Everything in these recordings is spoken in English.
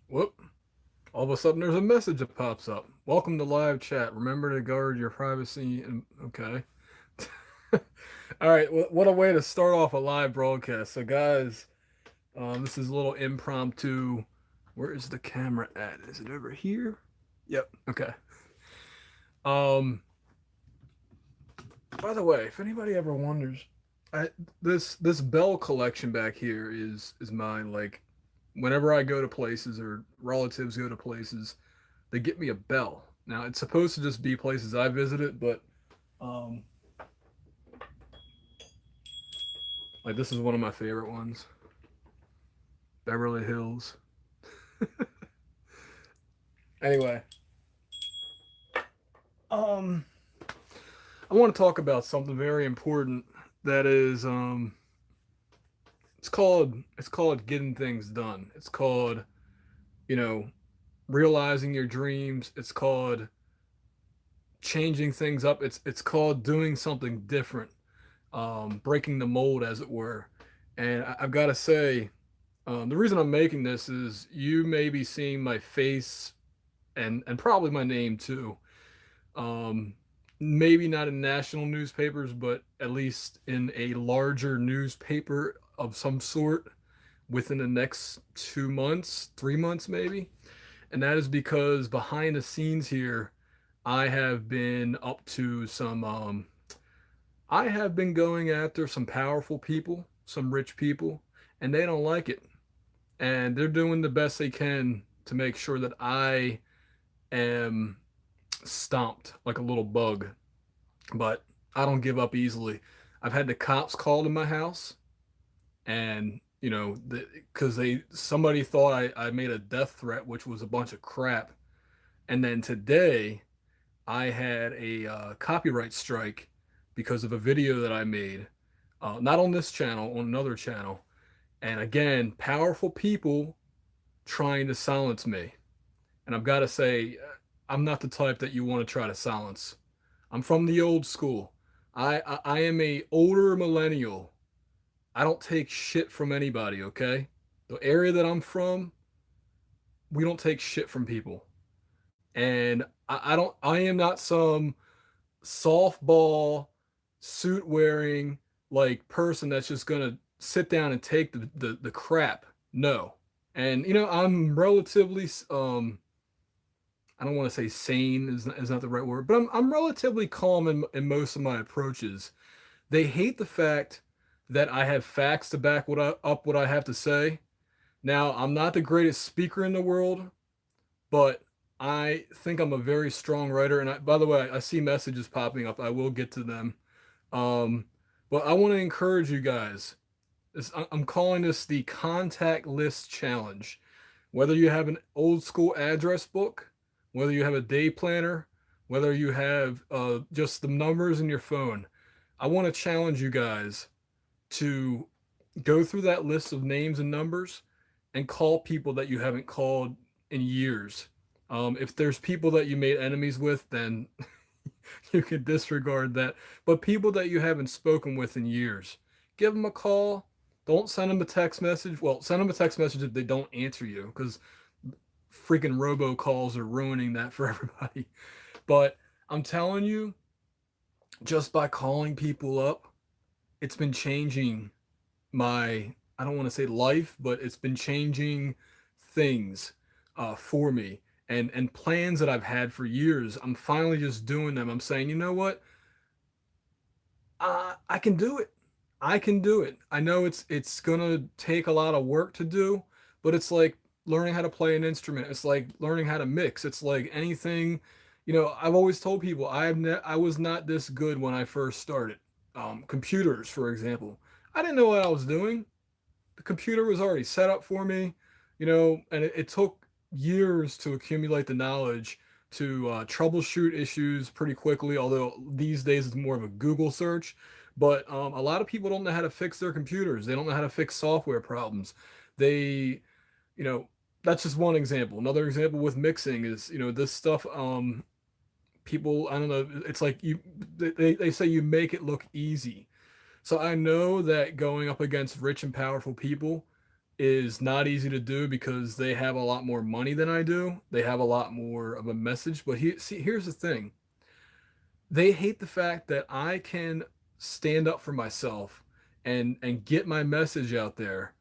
Whoop. All of a sudden there's a message that pops up. Welcome to live chat. Remember to guard your privacy and okay. All right, what a way to start off a live broadcast. So guys, this is a little impromptu. Where is the camera at? Is it over here? Yep. Okay. Um by the way, if anybody ever wonders, I this bell collection back here is mine. Like whenever I go to places or relatives go to places, they get me a bell. Now it's supposed to just be places I visited, but um, like this is one of my favorite ones, Beverly Hills. Anyway, um, I want to talk about something very important. That is, it's called getting things done. It's called, you know, realizing your dreams. It's called changing things up. It's called doing something different, breaking the mold, as it were. And I've got to say, the reason I'm making this is you may be seeing my face and probably my name too. Um, Maybe not in national newspapers, but at least in a larger newspaper of some sort within the next 2 months, 3 months maybe. And that is because behind the scenes here, I have been up to some I have been going after some powerful people, some rich people, and they don't like it. And they're doing the best they can to make sure that I am stomped like a little bug. But I don't give up easily. I've had the cops called to my house, and because they somebody thought I made a death threat, which was a bunch of crap. And then today I had a copyright strike because of a video that I made, not on this channel, on another channel. And again, powerful people trying to silence me. And I've got to say, I'm not the type that you want to try to silence. I'm from the old school. I am a older millennial. I don't take shit from anybody, okay? The area that I'm from, we don't take shit from people. And I am not some softball suit wearing like person that's just gonna sit down and take the crap. No. And I'm relatively I don't want to say sane is not the right word, but I'm relatively calm in most of my approaches. They hate the fact that I have facts to back up what I have to say. Now, I'm not the greatest speaker in the world, but I think I'm a very strong writer. And by the way, I see messages popping up. I will get to them. Um, but I want to encourage you guys. I'm calling this the contact list challenge. Whether you have an old school address book, whether you have a day planner, whether you have just the numbers in your phone, I want to challenge you guys to go through that list of names and numbers and call people that you haven't called in years. If there's people that you made enemies with, then you can disregard that. But people that you haven't spoken with in years, give them a call. Don't send them a text message. Well, send them a text message if they don't answer you, because freaking robocalls are ruining that for everybody. But I'm telling you, just by calling people up, it's been changing my, I don't want to say life, but it's been changing things for me, and plans that I've had for years. I'm finally just doing them. I'm saying, you know what? I can do it. I can do it. I know it's gonna take a lot of work to do, but it's like learning how to play an instrument. It's like learning how to mix. It's like anything. I've always told people I was not this good when I first started. Computers, for example, I didn't know what I was doing. The computer was already set up for me, and it took years to accumulate the knowledge to troubleshoot issues pretty quickly. Although these days it's more of a Google search, but a lot of people don't know how to fix their computers. They don't know how to fix software problems. They, you know, that's just one example. Another example with mixing is, this stuff. People, I don't know. It's like they say you make it look easy. So I know that going up against rich and powerful people, is not easy to do because they have a lot more money than I do. They have a lot more of a message. But here's the thing: they hate the fact that I can stand up for myself and get my message out there,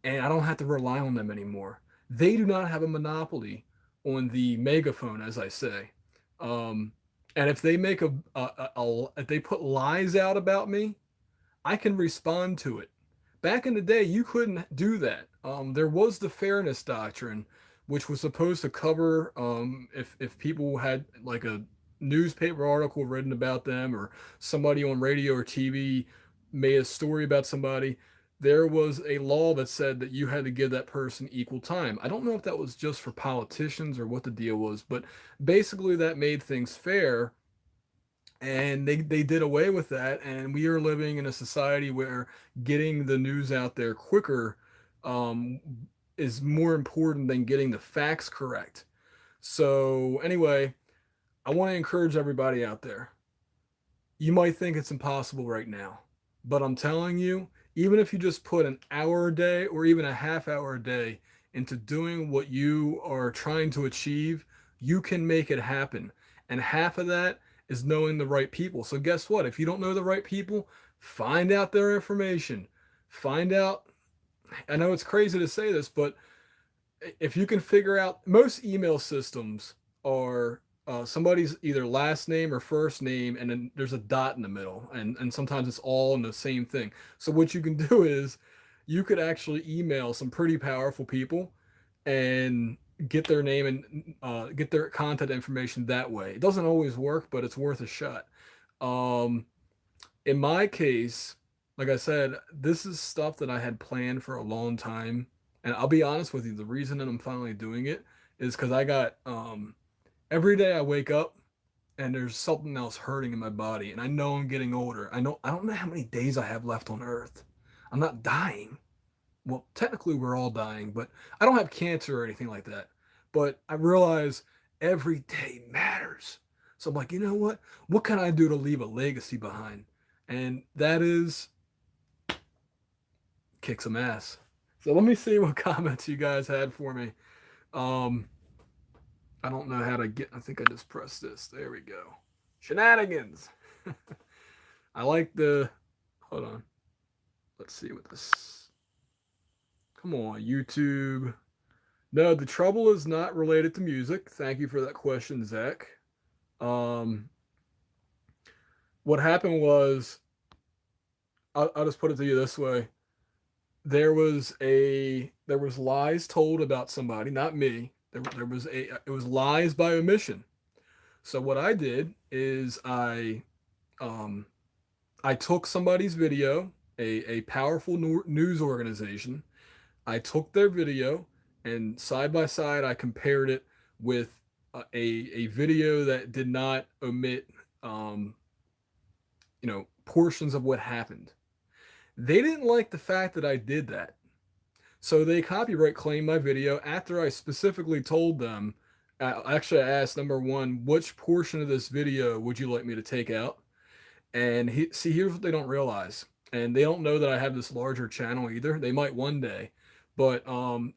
and I don't have to rely on them anymore. They do not have a monopoly on the megaphone, as I say. Um, and if they make if they put lies out about me, I can respond to it. Back in the day, you couldn't do that. There was the fairness doctrine, which was supposed to cover if people had like a newspaper article written about them, or somebody on radio or TV made a story about somebody. There was a law that said that you had to give that person equal time. I don't know if that was just for politicians or what the deal was, but basically that made things fair, and they did away with that, and we are living in a society where getting the news out there quicker um, is more important than getting the facts correct. So anyway, I want to encourage everybody out there. You might think it's impossible right now, but I'm telling you, even if you just put an hour a day or even a half hour a day into doing what you are trying to achieve, you can make it happen. And half of that is knowing the right people. So guess what? If you don't know the right people, find out their information. Find out, I know it's crazy to say this, but if you can figure out, most email systems are somebody's either last name or first name, and then there's a dot in the middle, and sometimes it's all in the same thing. So what you can do is you could actually email some pretty powerful people and get their name and get their contact information that way. It doesn't always work, but it's worth a shot. Um, in my case, like I said, this is stuff that I had planned for a long time. And I'll be honest with you, the reason that I'm finally doing it is because I got every day I wake up and there's something else hurting in my body. And I know I'm getting older. I don't know how many days I have left on earth. I'm not dying. Well, technically we're all dying, but I don't have cancer or anything like that. But I realize every day matters. So I'm like, you know what? What can I do to leave a legacy behind? And that is kick some ass. So let me see what comments you guys had for me. Um, I don't know how to get. I think I just pressed this. There we go. Shenanigans. I like the. Hold on. Let's see what this. Come on, YouTube. No, the trouble is not related to music. Thank you for that question, Zach. Um, what happened was, I'll just put it to you this way: there was lies told about somebody, not me. There was a it was lies by omission. So what I did is um I took somebody's video, a powerful news organization. I took their video, and side by side I compared it with a video that did not omit um portions of what happened. They didn't like the fact that I did that. So they copyright claimed my video after I specifically told them. Actually, I asked number one, which portion of this video would you like me to take out? And see, here's what they don't realize, and they don't know that I have this larger channel either. They might one day, but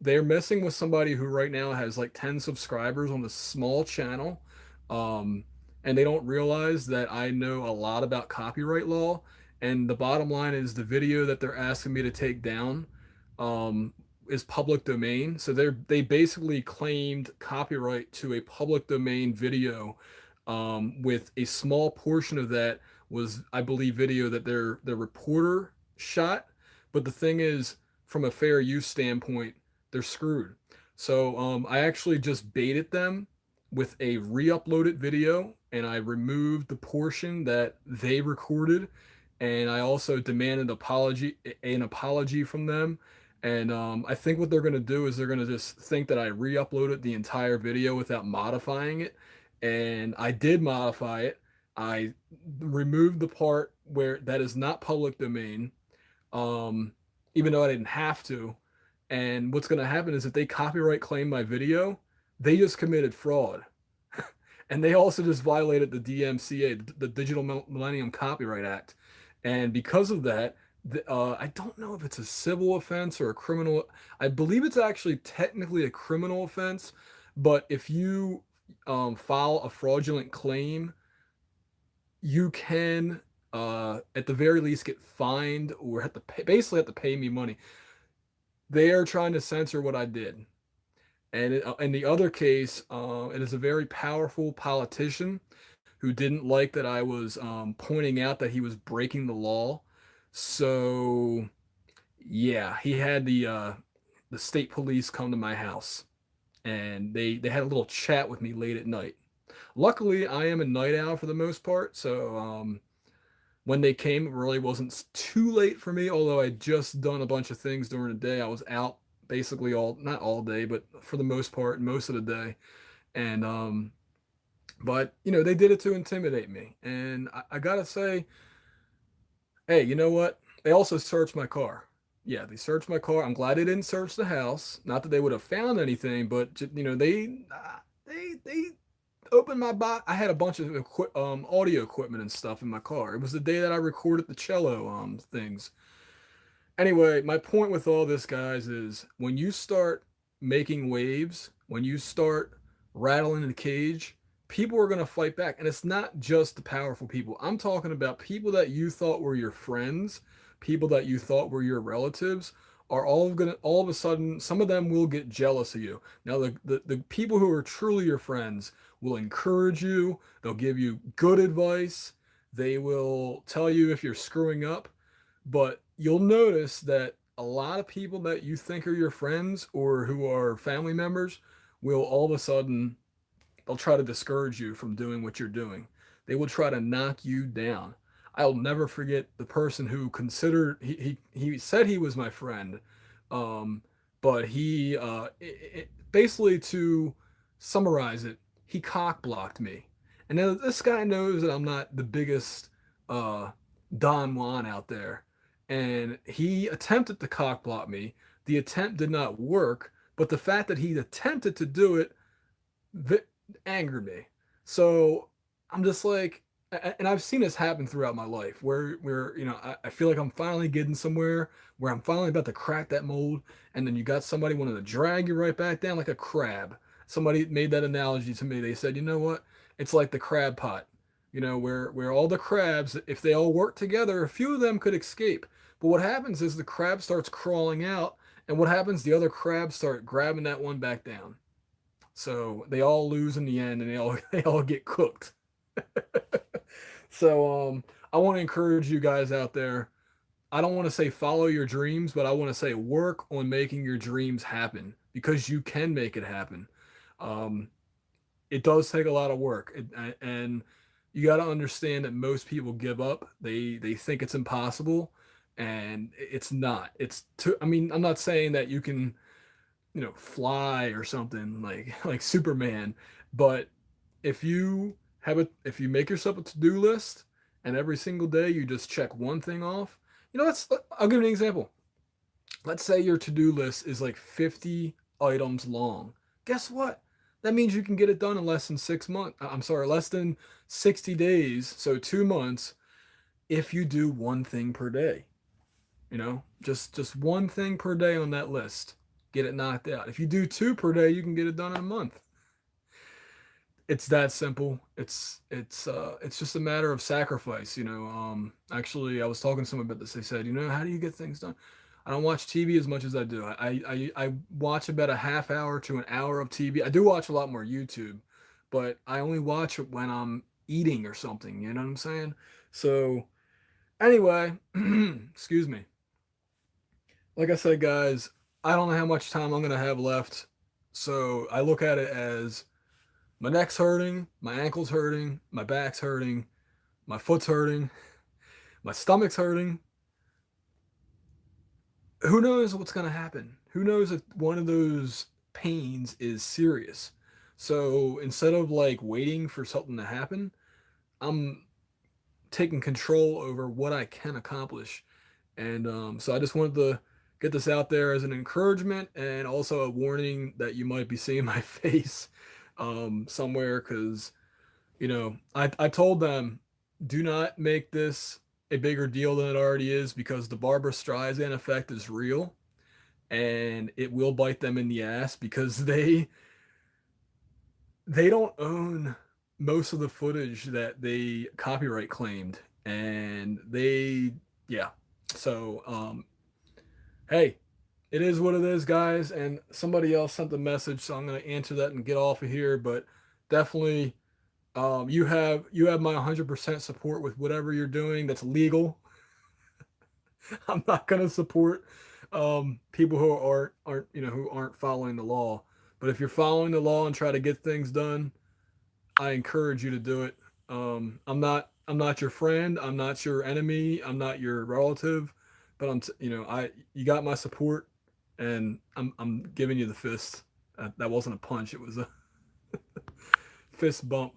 they're messing with somebody who right now has like 10 subscribers on this small channel, um, and they don't realize that I know a lot about copyright law. And the bottom line is the video that they're asking me to take down um, is public domain. So they basically claimed copyright to a public domain video, with a small portion of that was, I believe, video that their reporter shot. But the thing is, from a fair use standpoint, they're screwed. So I actually just baited them with a re-uploaded video, and I removed the portion that they recorded, and I also demanded an apology from them. And I think what they're going to do is they're going to just think that I re-uploaded the entire video without modifying it, and I did modify it. I removed the part where that is not public domain, um, even though I didn't have to. And what's going to happen is if they copyright claim my video, they just committed fraud. And they also just violated the DMCA, the Digital Millennium Copyright Act. And because of that, I don't know if it's a civil offense or a criminal. I believe it's actually technically a criminal offense, but if you file a fraudulent claim, you can, at the very least, get fined or have to pay, basically have to pay me money. They are trying to censor what I did. And in the other case, it is a very powerful politician who didn't like that I was pointing out that he was breaking the law. So yeah, he had the state police come to my house, and they had a little chat with me late at night. Luckily, I am a night owl for the most part, so when they came, it really wasn't too late for me. Although I just done a bunch of things during the day, I was out basically all not all day, but for the most part, most of the day, and but they did it to intimidate me, and I gotta say, hey, you know what? They also searched my car. Yeah, they searched my car. I'm glad they didn't search the house. Not that they would have found anything, but they opened my box. I had a bunch of audio equipment and stuff in my car. It was the day that I recorded the cello things. Anyway, my point with all this, guys, is when you start making waves, when you start rattling the cage, people are going to fight back. And it's not just the powerful people. I'm talking about people that you thought were your friends, people that you thought were your relatives, are all of a sudden, some of them will get jealous of you. Now, the people who are truly your friends will encourage you, they'll give you good advice, they will tell you if you're screwing up, but you'll notice that a lot of people that you think are your friends or who are family members will all of a sudden, they'll try to discourage you from doing what you're doing. They will try to knock you down. I'll never forget the person who considered he said he was my friend, um, but basically, to summarize it, he cock blocked me. And now this guy knows that I'm not the biggest uh, Don Juan out there, and he attempted to cock block me. The attempt did not work, but the fact that he attempted to do it angered me. So I'm just like, and I've seen this happen throughout my life where I feel like I'm finally getting somewhere where I'm finally about to crack that mold, and then you got somebody wanting to drag you right back down like a crab. Somebody made that analogy to me. They said, you know what? It's like the crab pot. Where all the crabs, if they all work together, a few of them could escape. But what happens is the crab starts crawling out, and what happens? The other crabs start grabbing that one back down. So they all lose in the end, and they all get cooked. So I want to encourage you guys out there. I don't want to say follow your dreams, but I want to say work on making your dreams happen, because you can make it happen. Um, it does take a lot of work, and you got to understand that most people give up. They think it's impossible, and it's not. I mean, I'm not saying that you can fly or something like Superman. But if you make yourself a to-do list, and every single day you just check one thing off, I'll give you an example. Let's say your to-do list is like 50 items long. Guess what? That means you can get it done in less than 6 months. I'm sorry, less than 60 days, so 2 months, if you do one thing per day. Just one thing per day on that list, get it knocked out. If you do two per day, you can get it done in a month. It's that simple. It's just a matter of sacrifice. Actually, I was talking to someone about this. They said, how do you get things done? I don't watch TV as much as I do. I watch about a half hour to an hour of TV. I do watch a lot more YouTube, but I only watch it when I'm eating or something. You know what I'm saying? So anyway, excuse me. Like I said, guys, I don't know how much time I'm gonna have left. So I look at it as my neck's hurting, my ankle's hurting, my back's hurting, my foot's hurting, my stomach's hurting. Who knows what's gonna happen? Who knows if one of those pains is serious? So instead of like waiting for something to happen, I'm taking control over what I can accomplish. And so I just wanted to get this out there as an encouragement, and also a warning that you might be seeing my face somewhere, because I told them, do not make this a bigger deal than it already is, because the Barbara Streisand effect is real, and it will bite them in the ass because they don't own most of the footage that they copyright claimed, and yeah. So hey, it is what it is, guys. And somebody else sent a message, so I'm going to answer that and get off of here. But definitely, you have my 100% support with whatever you're doing that's legal. I'm not going to support people who aren't who aren't following the law. But if you're following the law and try to get things done, I encourage you to do it. I'm not your friend. I'm not your enemy. I'm not your relative. But you got my support, and I'm giving you the fist. That wasn't a punch. It was a fist bump.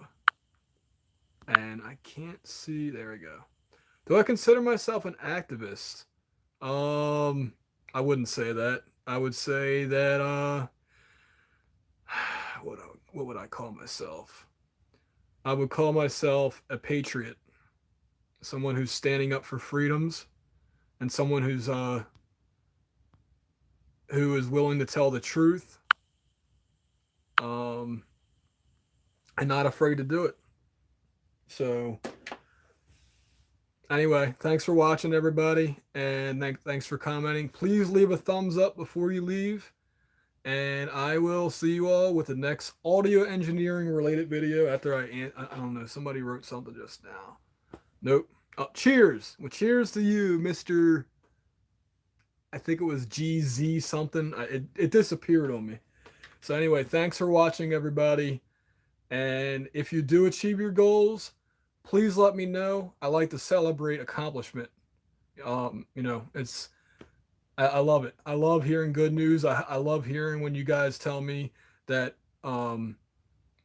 And I can't see. There we go. Do I consider myself an activist? Um, I wouldn't say that. I would say that what would I call myself? I would call myself a patriot, someone who's standing up for freedoms, and someone who is willing to tell the truth, um, and not afraid to do it. So anyway, thanks for watching, everybody, and thanks for commenting. Please leave a thumbs up before you leave, and I will see you all with the next audio engineering related video after I don't know, somebody wrote something just now. Nope. Oh, cheers. Well, cheers to you, Mr. I think it was GZ something. It disappeared on me. So anyway, thanks for watching, everybody. And if you do achieve your goals, please let me know. I like to celebrate accomplishment. It's I love it. I love hearing good news. I love hearing when you guys tell me that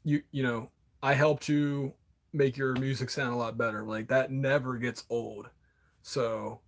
you know I helped you make your music sound a lot better. Like, that never gets old. So